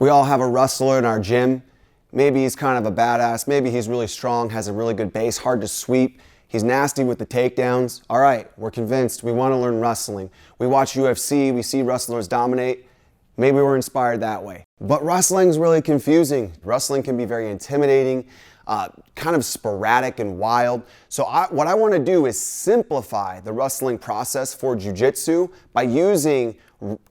We all have a wrestler in our gym. Maybe he's kind of a badass. Maybe he's really strong, has a really good base, hard to sweep. He's nasty with the takedowns. All right, we're convinced. We want to learn wrestling. We watch UFC. We see wrestlers dominate. Maybe we're inspired that way. But wrestling's really confusing. Wrestling can be very intimidating, kind of sporadic and wild. So what I want to do is simplify the wrestling process for jiu-jitsu by using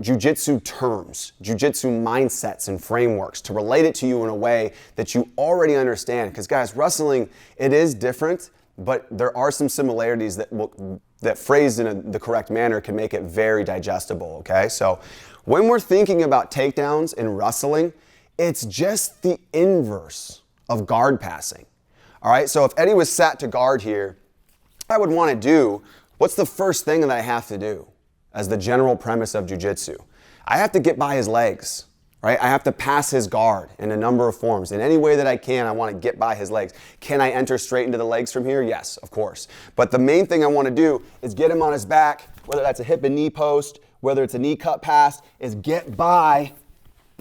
jiu-jitsu terms, jiu-jitsu mindsets and frameworks to relate it to you in a way that you already understand. Because guys, wrestling, it is different, but there are some similarities that phrased in the correct manner can make it very digestible, okay? So when we're thinking about takedowns in wrestling, it's just the inverse of guard passing. All right, so if Eddie was sat to guard here, I would want to do, what's the first thing that I have to do as the general premise of jiu-jitsu? I have to get by his legs, right? I have to pass his guard in a number of forms. In any way that I can, I want to get by his legs. Can I enter straight into the legs from here? Yes, of course. But the main thing I want to do is get him on his back, whether that's a hip and knee post, whether it's a knee cut pass, is get by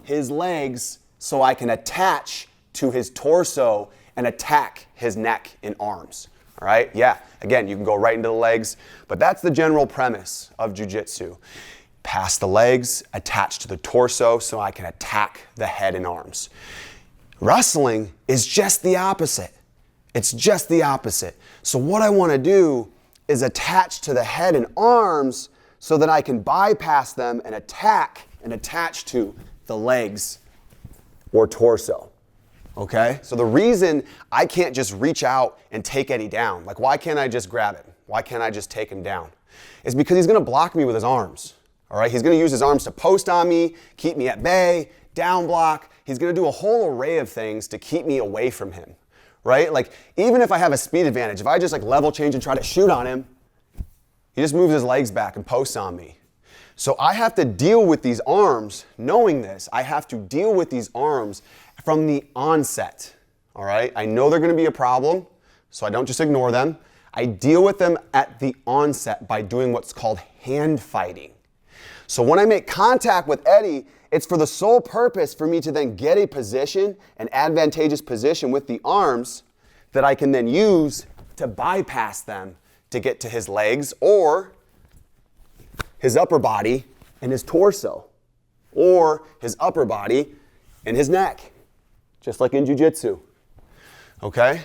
his legs so I can attach to his torso and attack his neck and arms. All right, yeah, again, you can go right into the legs, but that's the general premise of jiu-jitsu. Pass the legs, attach to the torso so I can attack the head and arms. Wrestling is just the opposite. It's just the opposite. So what I want to do is attach to the head and arms so that I can bypass them and attack and attach to the legs or torso. Okay? So the reason I can't just reach out and take Eddie down, like why can't I just grab him? Why can't I just take him down? Is because he's going to block me with his arms. All right? He's going to use his arms to post on me, keep me at bay, down block. He's going to do a whole array of things to keep me away from him. Right? Like even if I have a speed advantage, if I just like level change and try to shoot on him, he just moves his legs back and posts on me. So I have to deal with these arms, knowing this, I have to deal with these arms from the onset, all right? I know they're gonna be a problem, so I don't just ignore them. I deal with them at the onset by doing what's called hand fighting. So when I make contact with Eddie, it's for the sole purpose for me to then get a position, an advantageous position with the arms that I can then use to bypass them to get to his legs or his upper body and his torso, or his upper body and his neck, just like in jiu-jitsu, okay?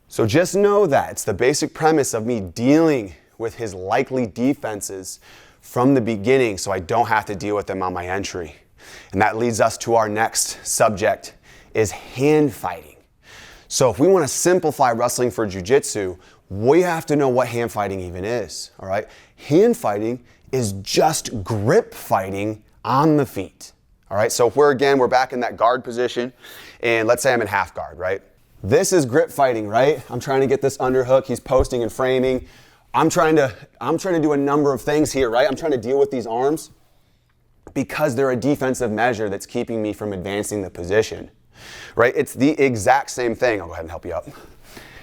So just know that it's the basic premise of me dealing with his likely defenses from the beginning so I don't have to deal with them on my entry. And that leads us to our next subject is hand fighting. So if we want to simplify wrestling for jiu-jitsu, we have to know what hand fighting even is, all right? Hand fighting is just grip fighting on the feet, all right? So if we're back in that guard position, and let's say I'm in half guard, right? This is grip fighting, right? I'm trying to get this underhook, he's posting and framing. I'm trying to do a number of things here, right? I'm trying to deal with these arms because they're a defensive measure that's keeping me from advancing the position, right? It's the exact same thing. I'll go ahead and help you up.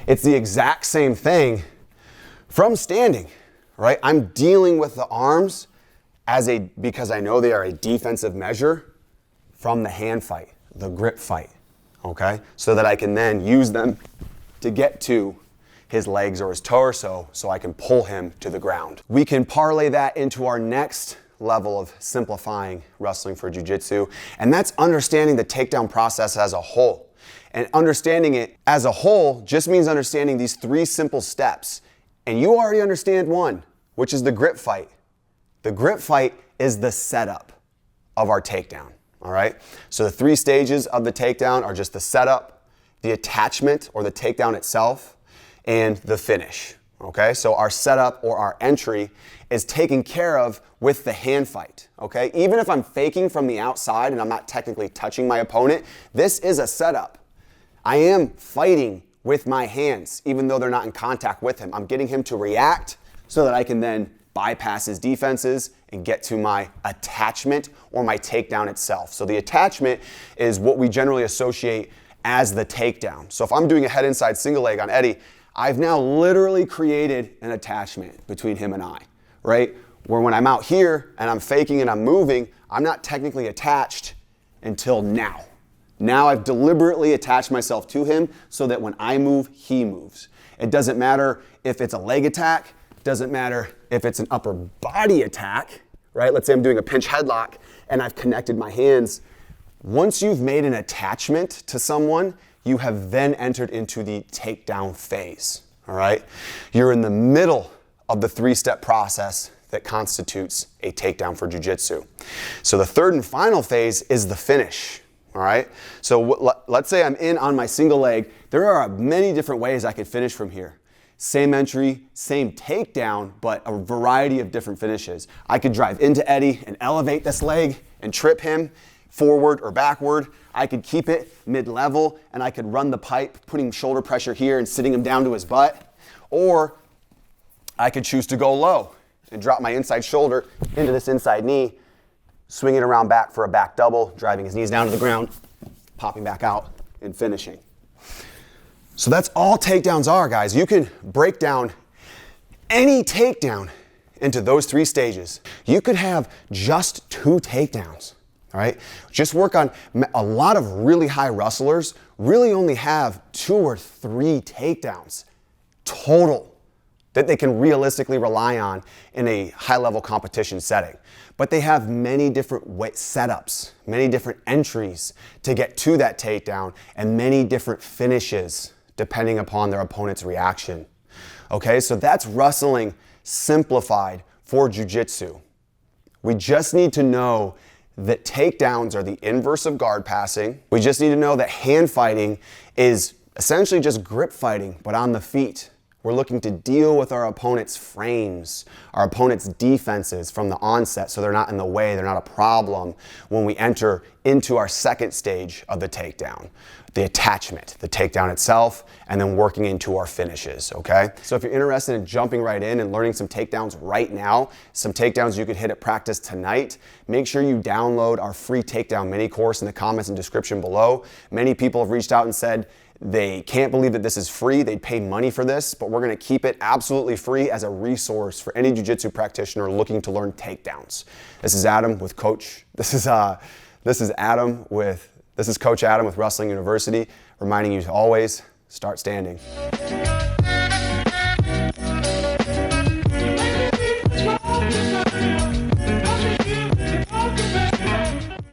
It's the exact same thing from standing, right? I'm dealing with the arms because I know they are a defensive measure from the hand fight, the grip fight, okay? So that I can then use them to get to his legs or his torso so I can pull him to the ground. We can parlay that into our next level of simplifying wrestling for jiu-jitsu, and that's understanding the takedown process as a whole. And understanding it as a whole just means understanding these three simple steps. And you already understand one, which is the grip fight. The grip fight is the setup of our takedown, all right? So the three stages of the takedown are just the setup, the attachment or the takedown itself, and the finish, okay? So our setup or our entry is taken care of with the hand fight, okay? Even if I'm faking from the outside and I'm not technically touching my opponent, this is a setup. I am fighting with my hands, even though they're not in contact with him. I'm getting him to react so that I can then bypass his defenses and get to my attachment or my takedown itself. So the attachment is what we generally associate as the takedown. So if I'm doing a head inside single leg on Eddie, I've now literally created an attachment between him and I, right? Where when I'm out here and I'm faking and I'm moving, I'm not technically attached until now. Now I've deliberately attached myself to him so that when I move, he moves. It doesn't matter if it's a leg attack, doesn't matter if it's an upper body attack, right? Let's say I'm doing a pinch headlock and I've connected my hands. Once you've made an attachment to someone, you have then entered into the takedown phase, all right? You're in the middle of the three-step process that constitutes a takedown for jiu-jitsu. So the third and final phase is the finish, all right? So let's say I'm in on my single leg. There are many different ways I could finish from here. Same entry, same takedown, but a variety of different finishes. I could drive into Eddie and elevate this leg and trip him forward or backward. I could keep it mid-level and I could run the pipe, putting shoulder pressure here and sitting him down to his butt. Or I could choose to go low and drop my inside shoulder into this inside knee, swing it around back for a back double, driving his knees down to the ground, popping back out and finishing. So that's all takedowns are, guys. You can break down any takedown into those three stages. You could have just 2 takedowns, all right? Just work on a lot of really high wrestlers really only have 2 or 3 takedowns total that they can realistically rely on in a high-level competition setting. But they have many different setups, many different entries to get to that takedown, and many different finishes depending upon their opponent's reaction. Okay, so that's wrestling simplified for jiu-jitsu. We just need to know that takedowns are the inverse of guard passing. We just need to know that hand fighting is essentially just grip fighting, but on the feet. We're looking to deal with our opponent's frames, our opponent's defenses from the onset so they're not in the way, they're not a problem when we enter into our second stage of the takedown. The attachment, the takedown itself, and then working into our finishes, okay? So if you're interested in jumping right in and learning some takedowns right now, some takedowns you could hit at practice tonight, make sure you download our free takedown mini course in the comments and description below. Many people have reached out and said, they can't believe that this is free. They'd pay money for this, but we're going to keep it absolutely free as a resource for any jiu-jitsu practitioner looking to learn takedowns. This is Adam with Coach. This is Coach Adam with Wrestling University, reminding you to always start standing.